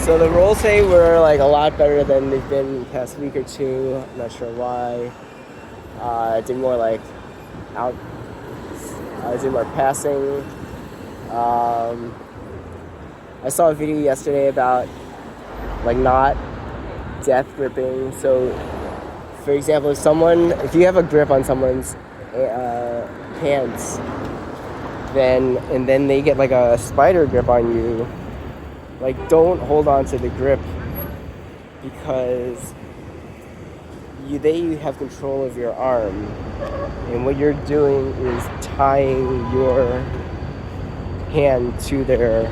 So the rolls today were like a lot better than they've been the past week or two. I'm not sure why. I did more like out. I did more passing. I saw a video yesterday about like not death gripping. So, for example, if you have a grip on someone's pants, then they get like a spider grip on you. Like, don't hold on to the grip because they have control of your arm, and what you're doing is tying your hand to their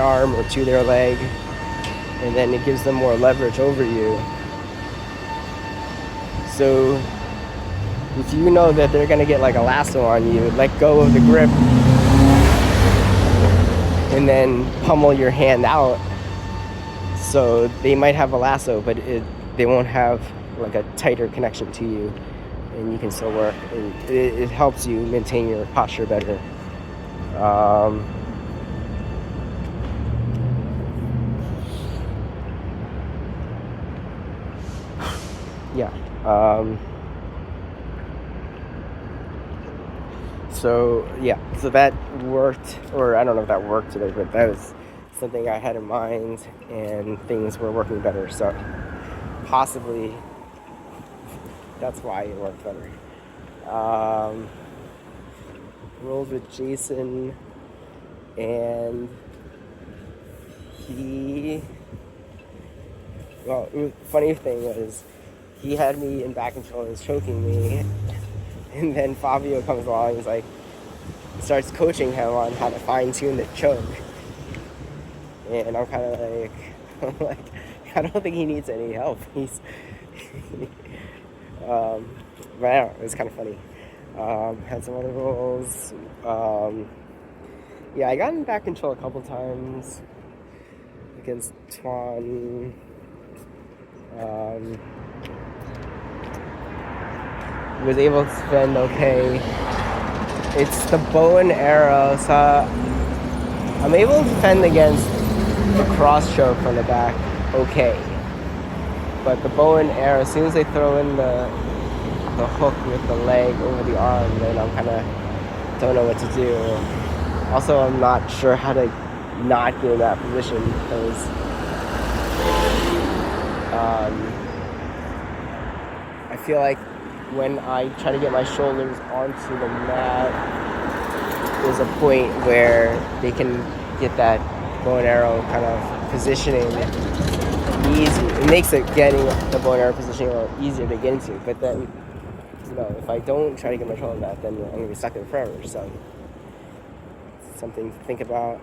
arm or to their leg, and then it gives them more leverage over you. So if you know that they're gonna get like a lasso on you, let go of the grip and then pummel your hand out. So they might have a lasso, but they won't have like a tighter connection to you, and you can still work. And it helps you maintain your posture better. So that worked, or I don't know if that worked today, but that was something I had in mind, and things were working better. So possibly that's why it worked better. Rolled with Jason, and funny thing was, he had me in back control and was choking me, and then Fabio comes along and starts coaching him on how to fine-tune the choke, and I'm kind of like, I don't think he needs any help. He's but I don't know, it was kind of funny. Had some other rolls. I got in back control a couple times against Tuan. Was able to defend okay. It's the bow and arrow, so I'm able to defend against the cross choke from the back okay. But the bow and arrow, as soon as they throw in the hook with the leg over the arm, then I'm kind of don't know what to do. Also, I'm not sure how to not get in that position, because I feel like when I try to get my shoulders onto the mat, there's a point where they can get that bow and arrow kind of positioning easy. It makes getting the bow and arrow positioning a little easier to get into. But then, if I don't try to get my shoulder on that, then I'm gonna be stuck there forever. So, something to think about.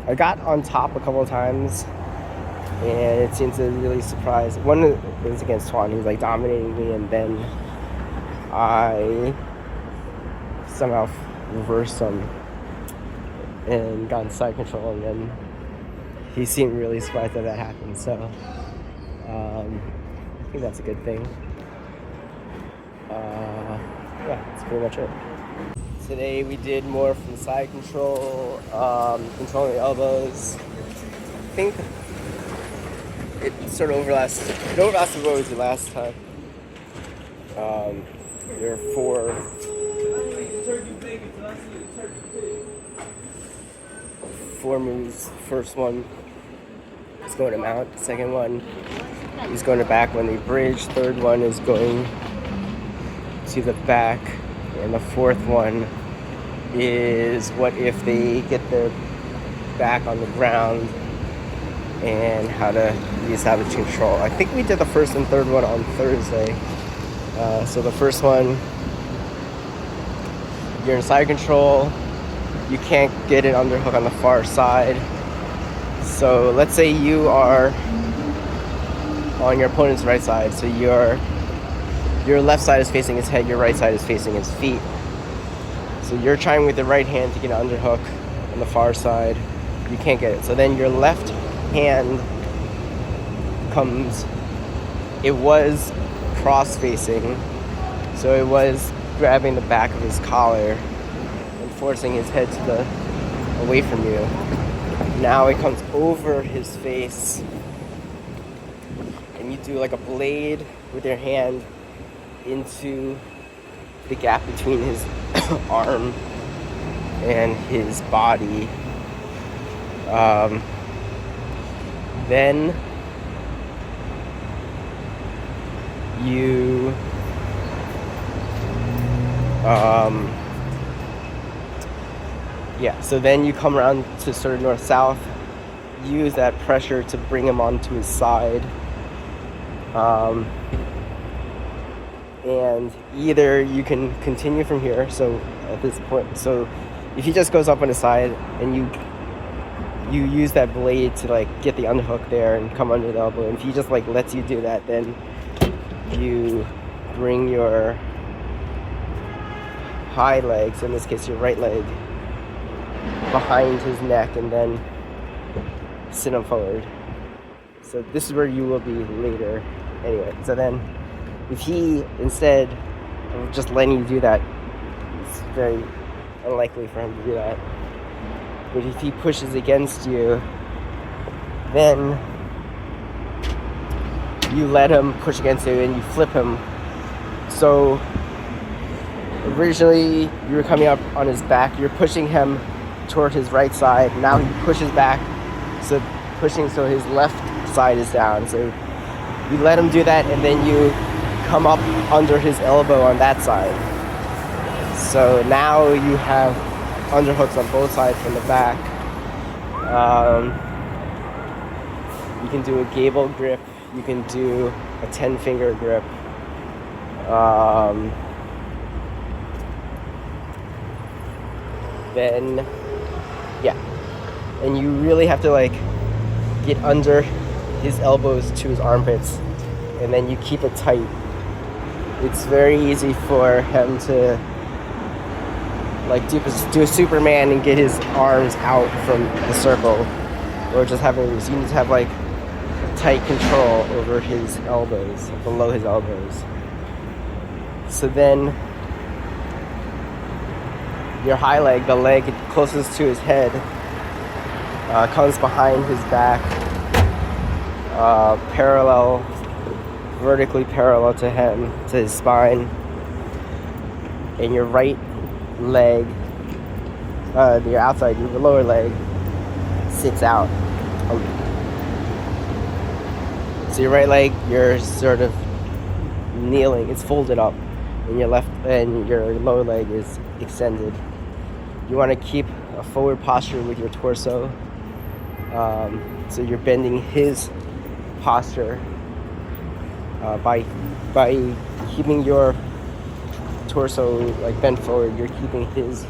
I got on top a couple of times, and it seemed to really surprise. One was against Tuan. He was like dominating me, and then I somehow reversed him and got in side control, and then he seemed really surprised that happened. So I think that's a good thing. That's pretty much it. Today we did more from side control, controlling the elbows. I think it sort of overlaps what we did last time. There are four moves. First one is going to mount. Second one is going to back when they bridge. Third one is going to the back. And the fourth one is what if they get their back on the ground, and how to use savage control. I think we did the first and third one on Thursday. So the first one, you're in side control. You can't get an underhook on the far side. So let's say you are on your opponent's right side. So your left side is facing his head, your right side is facing his feet. So you're trying with the right hand to get an underhook on the far side. You can't get it. So then your left hand it was cross-facing, So it was grabbing the back of his collar and forcing his head away from you. Now it comes over his face, and you do like a blade with your hand into the gap between his arm and his body. Then you so then you come around to sort of north-south, use that pressure to bring him onto his side, and either you can continue from here. So at this point, so if he just goes up on his side and you use that blade to like get the underhook there and come under the elbow, and if he just like lets you do that, then you bring your high legs, in this case your right leg, behind his neck and then sit him forward. So this is where you will be later. Anyway, so then if he, instead of just letting you do that, it's very unlikely for him to do that, but if he pushes against you, then you let him push against you and you flip him. So originally you were coming up on his back, you're pushing him toward his right side. Now he pushes back, so his left side is down. So you let him do that, and then you come up under his elbow on that side. So now you have underhooks on both sides from the back. You can do a gable grip. You can do a 10-finger grip. Then, and you really have to like get under his elbows to his armpits, and then you keep it tight. It's very easy for him to like do a Superman and get his arms out from the circle, or just you need to have like tight control over his elbows, below his elbows. So then your high leg, the leg closest to his head, comes behind his back, vertically parallel to him, to his spine, and your right leg, your outside, your lower leg, sits out. So your right leg, you're sort of kneeling, it's folded up, and your lower leg is extended. You want to keep a forward posture with your torso. So you're bending his posture by keeping your torso like bent forward. You're keeping his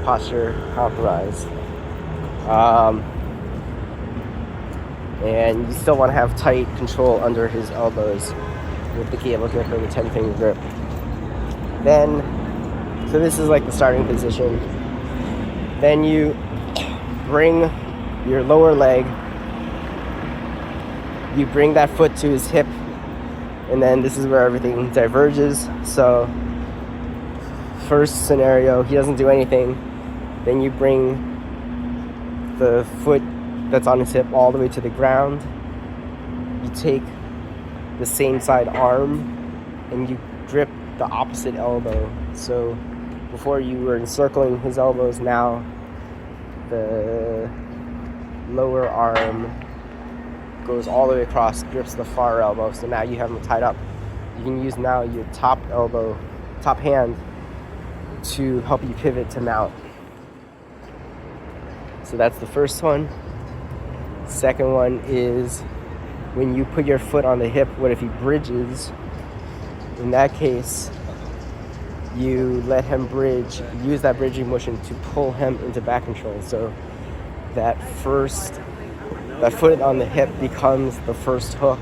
posture compromised, and you still want to have tight control under his elbows with the gable grip or the 10-finger grip. Then, so this is like the starting position. Then you bring your lower leg, you bring that foot to his hip, and then this is where everything diverges. So first scenario, he doesn't do anything, then you bring the foot that's on his hip all the way to the ground. You take the same side arm and you grip the opposite elbow. So before you were encircling his elbows, now the lower arm goes all the way across, grips the far elbow. So now you have them tied up. You can use now your top hand to help you pivot to mount. So that's the first one. Second one is when you put your foot on the hip, what if he bridges? In that case, you let him bridge, use that bridging motion to pull him into back control. So that foot on the hip becomes the first hook.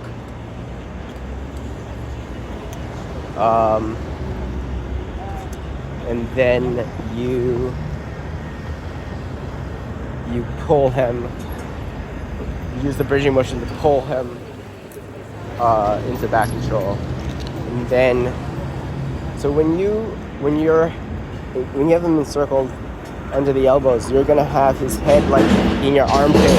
And then you pull him, use the bridging motion to pull him into back control. And then So when you have him encircled under the elbows, you're gonna have his head like in your armpit.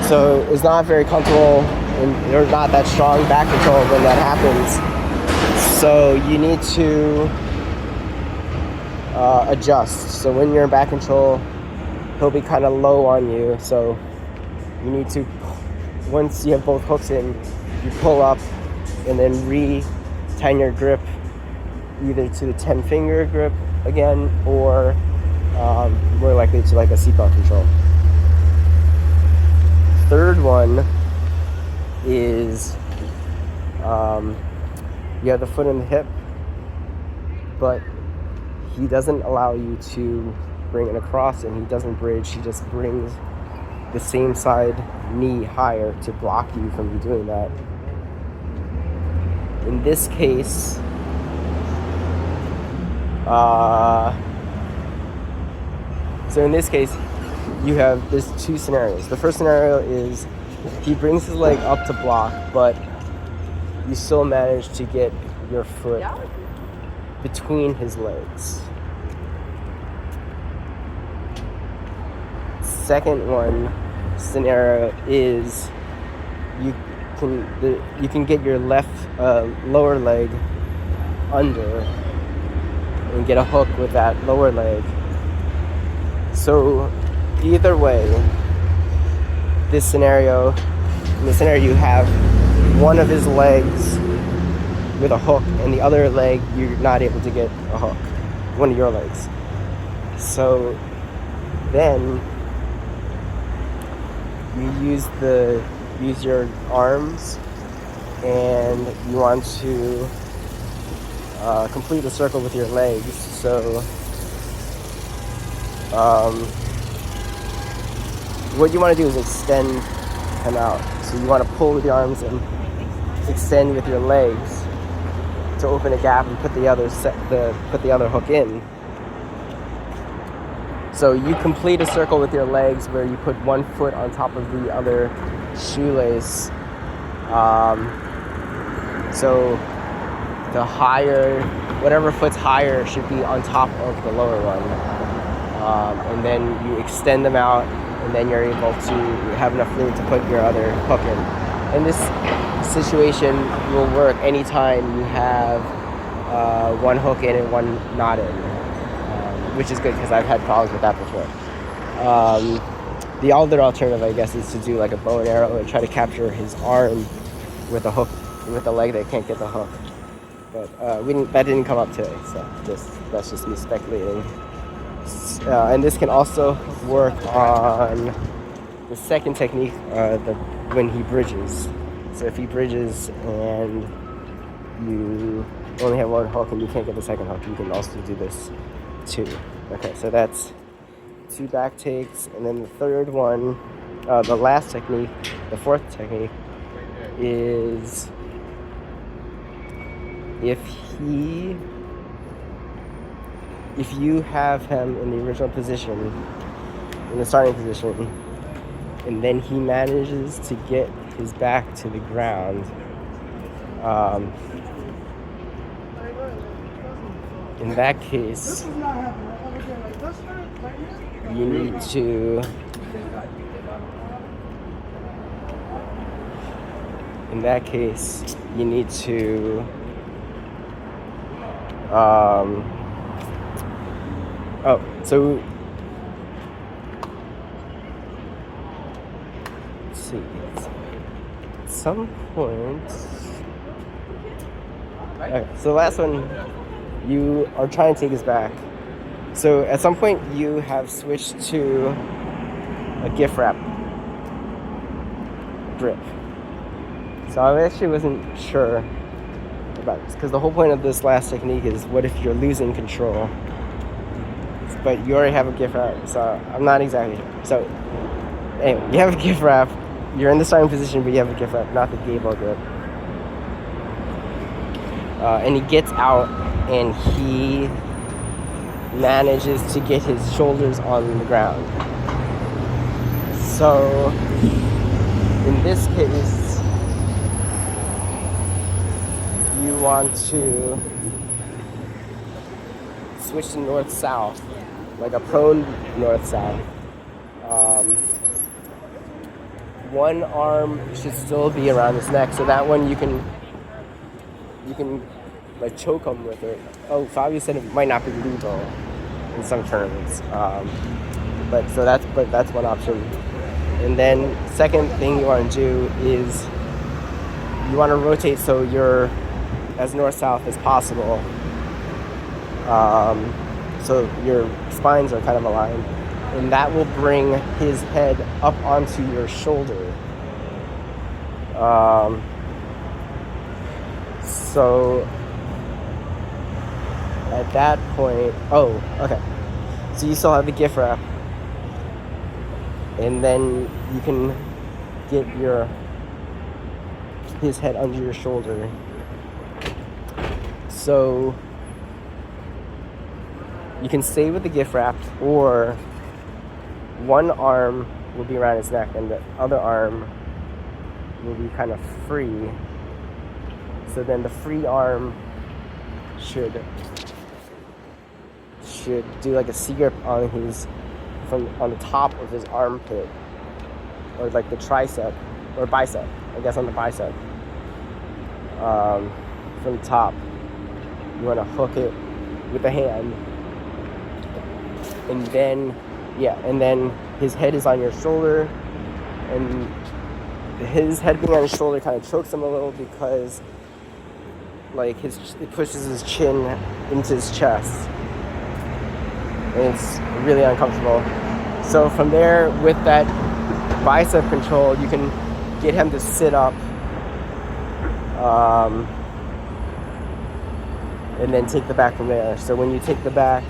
So it's not very comfortable, and there's not that strong back control when that happens. So you need to adjust. So when you're in back control, he'll be kind of low on you. So you need to, once you have both hooks in, you pull up and then re-tighten your grip either to the 10-finger grip again, or more likely to like a seatbelt control. Third one is you have the foot in the hip, but he doesn't allow you to bring it across, and he doesn't bridge. He just brings the same side knee higher to block you from doing that. In this case, there's two scenarios. The first scenario is he brings his leg up to block, but you still manage to get your foot between his legs. Second one scenario is you can get your left lower leg under and get a hook with that lower leg. So either way, in this scenario you have one of his legs with a hook, and the other leg you're not able to get a hook, one of your legs. So then you use your arms, and you want to complete the circle with your legs. So what you want to do is extend him out. So you want to pull with your arms and extend with your legs to open a gap and put the other hook in. So you complete a circle with your legs where you put one foot on top of the other shoelace. So the higher, whatever foot's higher should be on top of the lower one. And then you extend them out, and then you're able to have enough room to put your other hook in. And this situation will work anytime you have one hook in and one not in, which is good because I've had problems with that before. The other alternative, I guess, is to do like a bow and arrow and try to capture his arm with a hook, with a leg that can't get the hook. But that didn't come up today, so that's just me speculating. And this can also work on the second technique, when he bridges. So if he bridges and you only have one hook and you can't get the second hook, you can also do this too. Okay, so that's 2 back takes, and then the third one, the last technique, the fourth technique, is if you have him in the original position, in the starting position, and then he manages to get his back to the ground, in that case, you need to so let's see, at some point, okay, so the last one, you are trying to take his back. So at some point you have switched to a gift wrap grip. So I actually wasn't sure about this, because the whole point of this last technique is what if you're losing control? But you already have a gift wrap, so I'm not exactly sure. So anyway, you have a gift wrap, you're in the starting position, but you have a gift wrap, not the gable grip. And he gets out, and he manages to get his shoulders on the ground. So in this case, you want to switch to north-south, like a prone north-south. One arm should still be around his neck, so that one you can like choke him with it. Oh, Fabio said it might not be legal in some tournaments, but that's one option. And then second thing you want to do is you want to rotate so you're as north-south as possible, so your spines are kind of aligned, and that will bring his head up onto your shoulder. So at that point, okay. So you still have the gift wrap, and then you can get his head under your shoulder. So you can stay with the gift wrap, or one arm will be around his neck and the other arm will be kind of free. So then the free arm should do like a C-grip on the top of his armpit, or like the tricep or bicep, I guess on the bicep. From the top, you want to hook it with the hand, and then his head is on your shoulder, and his head being on his shoulder kind of chokes him a little because like it pushes his chin into his chest, and it's really uncomfortable. So from there, with that bicep control, you can get him to sit up, and then take the back from there. So when you take the back,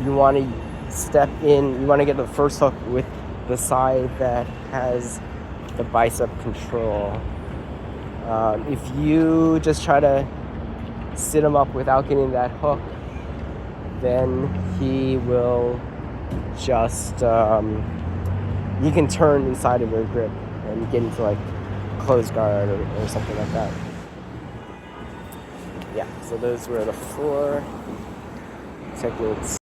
you want to step in, you want to get the first hook with the side that has the bicep control. If you just try to sit him up without getting that hook, then he will just, he can turn inside of your grip and get into like closed guard or something like that. Yeah, so those were the 4 techniques.